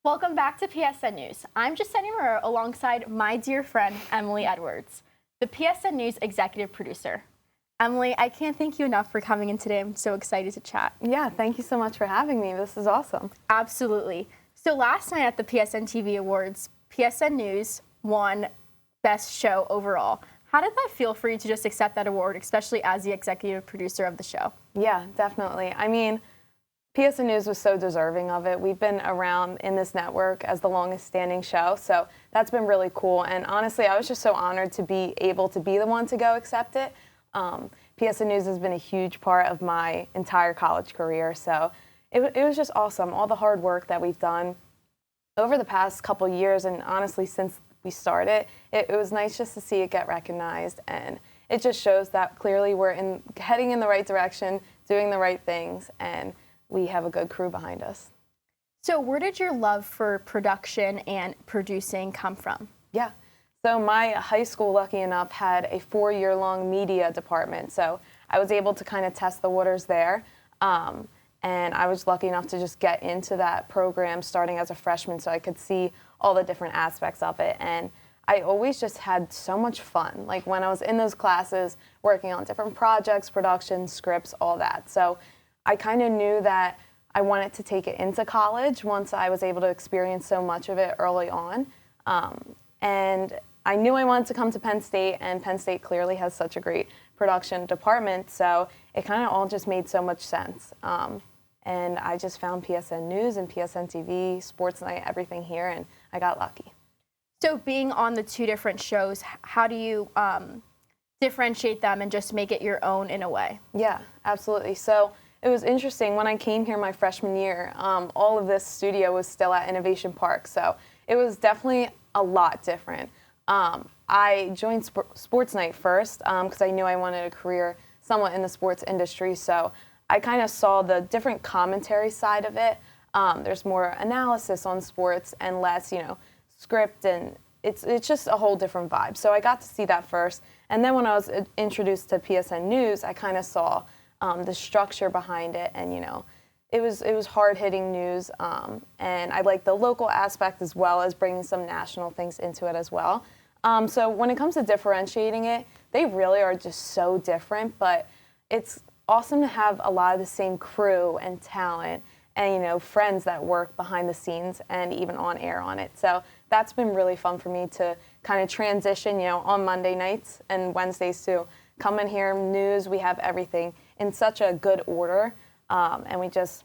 Welcome back to PSN News. I'm Jezenia Marrero alongside my dear friend, Emily Edwards, the PSN News Executive Producer. Emily, I can't thank you enough for coming in today. I'm so excited to chat. Yeah, thank you so much for having me. This is awesome. Absolutely. So last night at the PSNTV Awards, PSN News won Best Show overall. How did that feel for you to just accept that award, especially as the executive producer of the show? Yeah, definitely. I mean, PSN News was so deserving of it. We've been around in this network as the longest standing show, so that's been really cool. And honestly, I was just so honored to be able to be the one to go accept it. PSN News has been a huge part of my entire college career, so it was just awesome. All the hard work that we've done over the past couple years, and honestly since we started, it was nice just to see it get recognized, and it just shows that clearly we're heading in the right direction, doing the right things, and we have a good crew behind us. So where did your love for production and producing come from? Yeah. So my high school, lucky enough, had a 4-year-long media department. So I was able to kind of test the waters there. And I was lucky enough to just get into that program starting as a freshman so I could see all the different aspects of it. And I always just had so much fun. Like when I was in those classes, working on different projects, productions, scripts, all that. So I kind of knew that I wanted to take it into college once I was able to experience so much of it early on. And I knew I wanted to come to Penn State, and Penn State clearly has such a great production department, so it kind of all just made so much sense. And I just found PSN News and PSN TV, Sports Night, everything here, and I got lucky. So being on the two different shows, how do you differentiate them and just make it your own in a way? Yeah, absolutely. So it was interesting. When I came here my freshman year, all of this studio was still at Innovation Park, so it was definitely a lot different. I joined Sports Night first because I knew I wanted a career somewhat in the sports industry, so I kind of saw the different commentary side of it. There's more analysis on sports and less, script, and it's just a whole different vibe. So I got to see that first, and then when I was introduced to PSN News, I kind of saw the structure behind it, and it was hard-hitting news, and I like the local aspect as well as bringing some national things into it as well. So when it comes to differentiating it, they really are just so different, but it's awesome to have a lot of the same crew and talent and, friends that work behind the scenes and even on air on it. So that's been really fun for me to kind of transition, on Monday nights and Wednesdays to come in here, news, we have everything in such a good order, and we just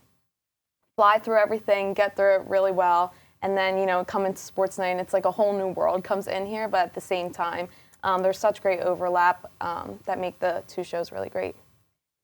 fly through everything, get through it really well, and then, come into Sports Night, and it's like a whole new world comes in here, but at the same time, there's such great overlap that make the two shows really great.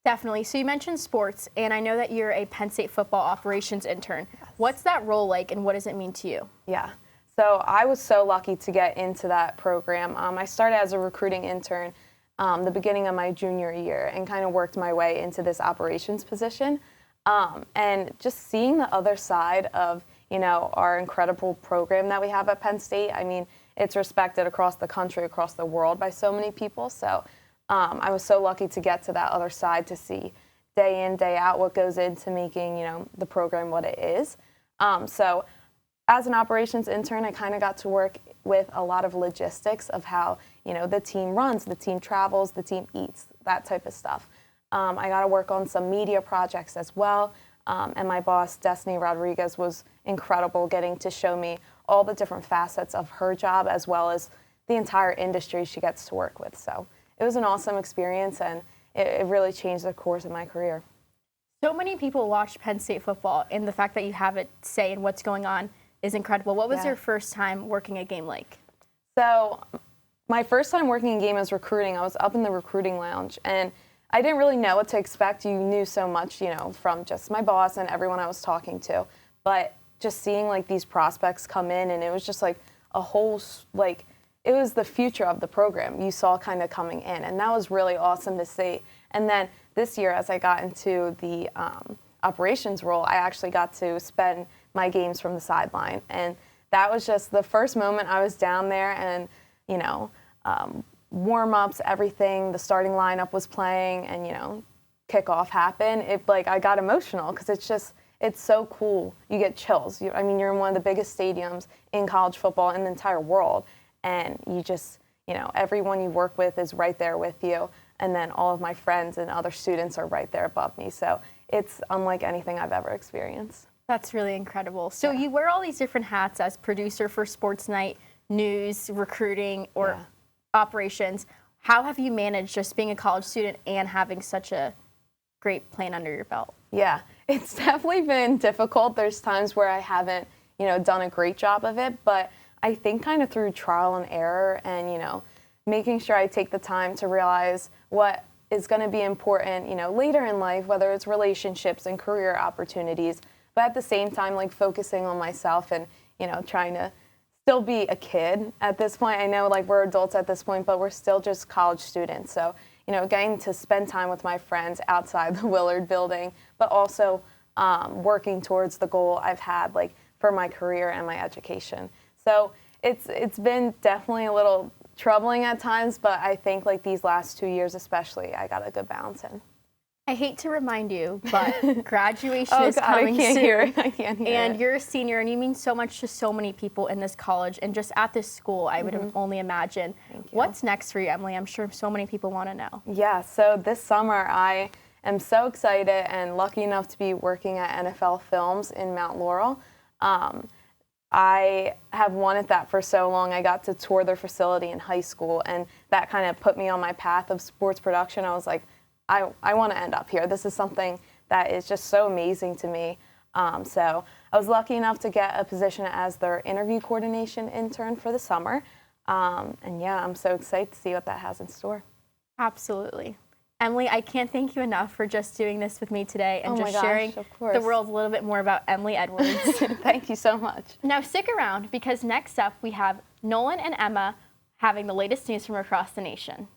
Definitely. So you mentioned sports, and I know that you're a Penn State football operations intern. Yes. What's that role like, and what does it mean to you? Yeah. So I was so lucky to get into that program. I started as a recruiting intern the beginning of my junior year and kind of worked my way into this operations position. And just seeing the other side of, our incredible program that we have at Penn State, I mean, it's respected across the country, across the world by so many people. So I was so lucky to get to that other side to see day in, day out what goes into making, the program what it is. So as an operations intern, I kind of got to work with a lot of logistics of how, the team runs, the team travels, the team eats, that type of stuff. I got to work on some media projects as well. And my boss, Destiny Rodriguez, was incredible getting to show me all the different facets of her job as well as the entire industry she gets to work with. So it was an awesome experience, and it really changed the course of my career. So many people watch Penn State football, and the fact that you have a say in what's going on is incredible. What was your first time working a game like? So my first time working a game as recruiting, I was up in the recruiting lounge, and I didn't really know what to expect. You knew so much, from just my boss and everyone I was talking to. But just seeing, these prospects come in, and it was just, a whole, it was the future of the program you saw kind of coming in. And that was really awesome to see. And then this year, as I got into the operations role, I actually got to spend my games from the sideline. And that was just the first moment I was down there, and, warm-ups, everything, the starting lineup was playing, and, kickoff happened. I got emotional because it's so cool. You get chills. I mean, you're in one of the biggest stadiums in college football in the entire world, and you just, everyone you work with is right there with you, and then all of my friends and other students are right there above me. So it's unlike anything I've ever experienced. That's really incredible. So you wear all these different hats as producer for Sports Night, news, recruiting, or operations. How have you managed just being a college student and having such a great plan under your belt? Yeah, it's definitely been difficult. There's times where I haven't, done a great job of it, but I think kind of through trial and error and, making sure I take the time to realize what is going to be important, later in life, whether it's relationships and career opportunities, but at the same time, like focusing on myself and, trying to still be a kid at this point. I know like we're adults at this point, but we're still just college students. So, getting to spend time with my friends outside the Willard building, but also working towards the goal I've had like for my career and my education. So it's been definitely a little troubling at times, but I think like these last 2 years especially, I got a good balance in. I hate to remind you, but graduation is God, coming I can't soon. Hear it. I can't hear and it. You're a senior, and you mean so much to so many people in this college and just at this school, I would only imagine. Thank you. What's next for you, Emily? I'm sure so many people want to know. Yeah, so this summer I am so excited and lucky enough to be working at NFL Films in Mount Laurel. I have wanted that for so long. I got to tour their facility in high school, and that kind of put me on my path of sports production. I was like, I want to end up here. This is something that is just so amazing to me. So I was lucky enough to get a position as their interview coordination intern for the summer. And yeah, I'm so excited to see what that has in store. Absolutely. Emily, I can't thank you enough for just doing this with me today and sharing the world a little bit more about Emily Edwards. Thank you so much. Now stick around because next up we have Nolan and Emma having the latest news from across the nation.